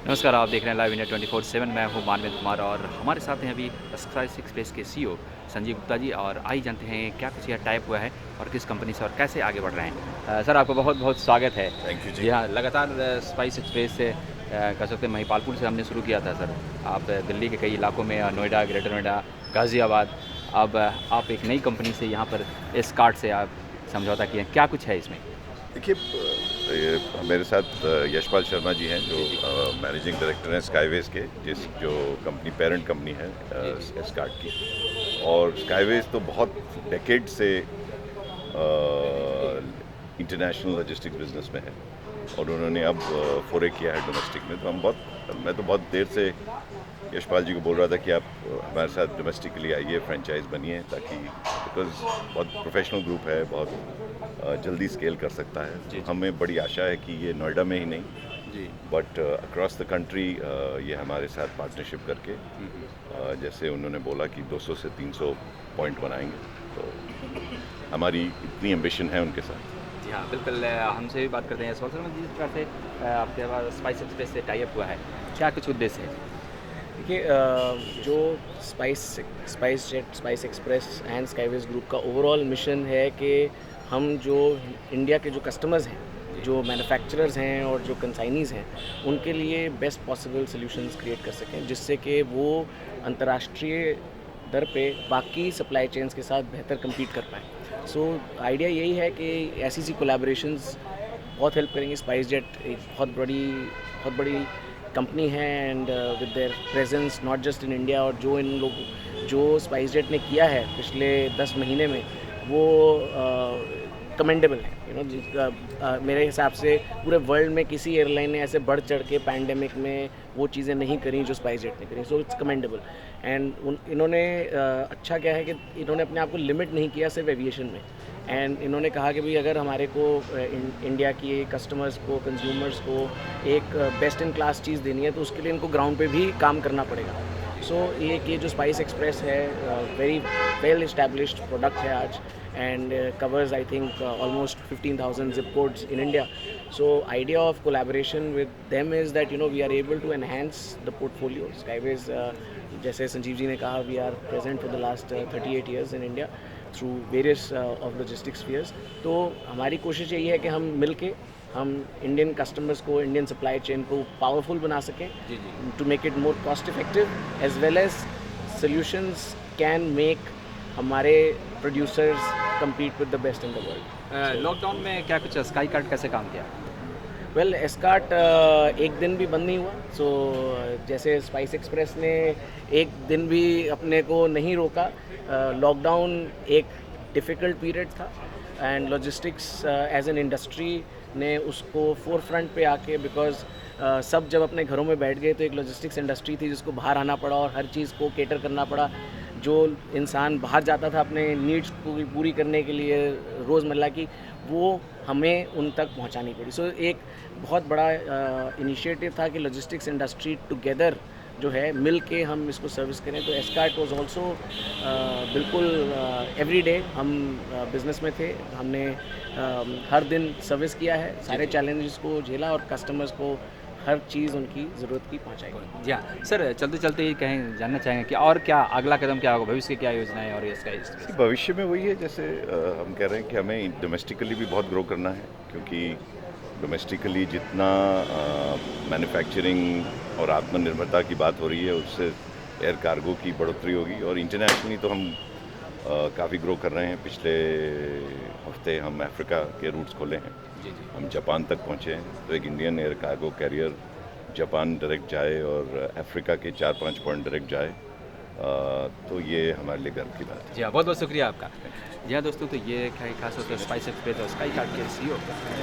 नमस्कार, आप देख रहे हैं लाइव इंडिया 24/7। मैं हूं मानवेंद्र कुमार और हमारे साथ हैं अभी स्पाइस एक्सप्रेस के सीईओ संजीव गुप्ता जी। और आइए जानते हैं क्या कुछ यह टाइप हुआ है और किस कंपनी से और कैसे आगे बढ़ रहे हैं। सर, आपका बहुत बहुत स्वागत है। थैंक यू जी। जी हाँ, लगातार स्पाइस एक्सप्रेस से कह सकते हैं महिपालपुर से हमने शुरू किया था सर। आप दिल्ली के कई इलाकों में नोएडा, ग्रेटर नोएडा, गाज़ियाबाद, अब आप एक नई कंपनी से यहाँ पर एस्कॉर्ट से आप समझौता किए हैं। क्या कुछ है इसमें? देखिए, ये मेरे साथ यशपाल शर्मा जी हैं जो जी, जी। मैनेजिंग डायरेक्टर हैं स्काईवेज के, जो कंपनी पेरेंट कंपनी है जी, जी। एस्कॉर्ट की। और स्काईवेज तो बहुत डेकेड से इंटरनेशनल लॉजिस्टिक्स बिजनेस में है और उन्होंने अब फोरे किया है डोमेस्टिक में। तो मैं तो बहुत देर से यशपाल जी को बोल रहा था कि आप हमारे साथ डोमेस्टिकली आइए, फ्रेंचाइज बनिए, ताकि बिकॉज बहुत प्रोफेशनल ग्रुप है, बहुत जल्दी स्केल कर सकता है। जी, जी। हमें बड़ी आशा है कि ये नोएडा में ही नहीं जी। बट अक्रॉस द कंट्री ये हमारे साथ पार्टनरशिप करके जैसे उन्होंने बोला कि 200 से 300 पॉइंट बनाएंगे, तो हमारी इतनी एम्बिशन है उनके साथ। जी हाँ, बिल्कुल। हमसे भी बात करते हैं यशपाल सर। जिस प्रकार से आपके पास स्पाइस एक्सप्रेस से टाई अप हुआ है, क्या कुछ उद्देश्य है? देखिए, जो Spice Jet, Spice Express and Skyways group का ओवरऑल मिशन है कि हम जो इंडिया के जो कस्टमर्स हैं, जो मैन्युफैक्चरर्स हैं और जो कंसाइनीज़ हैं, उनके लिए बेस्ट पॉसिबल सॉल्यूशंस क्रिएट कर सकें, जिससे कि वो अंतर्राष्ट्रीय दर पे बाकी सप्लाई चेन्स के साथ बेहतर compete कर पाएँ। सो आइडिया यही है कि ऐसी कोलैबोरेशंस बहुत हेल्प करेंगी। स्पाइस जेट एक बहुत बड़ी कंपनी है and with their presence not just in India, और जो स्पाइस जेट ने किया है पिछले 10 महीने में, वो कमेंडेबल है। मेरे हिसाब से पूरे वर्ल्ड में किसी एयरलाइन ने ऐसे बढ़ चढ़ के पैंडेमिक में वो चीज़ें नहीं करी जो स्पाइस जेट ने करी। So it's commendable. एंड इन्होंने अच्छा क्या है कि इन्होंने अपने आप को लिमिट नहीं किया सिर्फ एविएशन में। एंड इन्होंने कहा कि भाई अगर हमारे को इंडिया की कस्टमर्स को, कंज्यूमर्स को एक बेस्ट इन क्लास चीज़ देनी है, तो उसके लिए इनको ग्राउंड पे भी काम करना पड़ेगा। सो ये जो स्पाइस एक्सप्रेस है, वेरी वेल इस्टेब्लिश्ड प्रोडक्ट है आज, and covers I think almost 15,000 zip codes in India. So idea of collaboration with them is that we are able to enhance the portfolio. Skyways, जैसे संजीव जी ने कहा, we are present for the last 38 years in India through various of logistics spheres. तो हमारी कोशिश यही है कि हम मिलके हम इंडियन कस्टमर्स को, इंडियन सप्लाई चेन को पावरफुल बना सकें, जी, जी। To make it more cost effective, as well as solutions can make हमारे producers compete with the best in the world. Lockdown में क्या कुछ स्काई कार्ड कैसे काम किया? वेल, एस्कॉर्ट एक दिन भी बंद नहीं हुआ। सो जैसे स्पाइस एक्सप्रेस ने एक दिन भी अपने को नहीं रोका। लॉकडाउन एक डिफ़िकल्ट पीरियड था and logistics as an industry ने उसको फोर फ्रंट पे आके, बिकॉज सब जब अपने घरों में बैठ गए तो एक लॉजिस्टिक्स इंडस्ट्री थी जिसको बाहर आना पड़ा और हर चीज़ को केटर करना पड़ा। जो इंसान बाहर जाता था अपने नीड्स पूरी करने के लिए रोज़मर्रा की, वो हमें उन तक पहुंचानी पड़ी। सो एक बहुत बड़ा इनिशिएटिव था कि लॉजिस्टिक्स इंडस्ट्री टुगेदर जो है मिल के हम इसको सर्विस करें। तो एस्कॉर्ट वाज आल्सो बिल्कुल एवरी डे हम बिज़नेस में थे। हमने हर दिन सर्विस किया है, सारे चैलेंजेस को झेला और कस्टमर्स को हर चीज़ उनकी ज़रूरत की पहुंचाई। जी हाँ, सर चलते चलते ही कहें जानना चाहेंगे कि और क्या अगला कदम क्या होगा, भविष्य की क्या योजनाएं और इसका See, भविष्य में वही है, जैसे हम कह रहे हैं कि हमें डोमेस्टिकली भी बहुत ग्रो करना है, क्योंकि डोमेस्टिकली जितना मैन्युफैक्चरिंग और आत्मनिर्भरता की बात हो रही है, उससे एयर कार्गो की बढ़ोतरी होगी। और इंटरनेशनली तो हम काफ़ी ग्रो कर रहे हैं। पिछले हफ्ते हम अफ्रीका के रूट्स खोले हैं। जी, जी। हम जापान तक पहुँचे हैं, तो एक Indian air cargo carrier Japan direct जाए और अफ्रीका के 4-5 पॉइंट डायरेक्ट जाए, तो ये हमारे लिए गर्व की बात है। जी हाँ, बहुत बहुत शुक्रिया आपका। जी हाँ दोस्तों, तो ये खास तौर पर स्पाइस एक्सप्रेस और स्काई कार्ड के सीईओ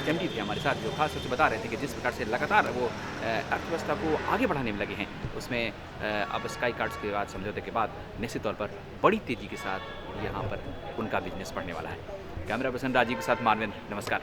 एमडी थे हमारे साथ, जो खास तौर से बता रहे थे कि जिस प्रकार से लगातार वो अर्थव्यवस्था को आगे बढ़ाने में लगे हैं, उसमें अब स्काई कार्ड्स के बाद, समझौते के बाद, निश्चित तौर पर बड़ी तेज़ी के साथ यहाँ पर उनका बिजनेस बढ़ने वाला है। कैमरा पर्सन राजीव के साथ मानवेंद्र, नमस्कार।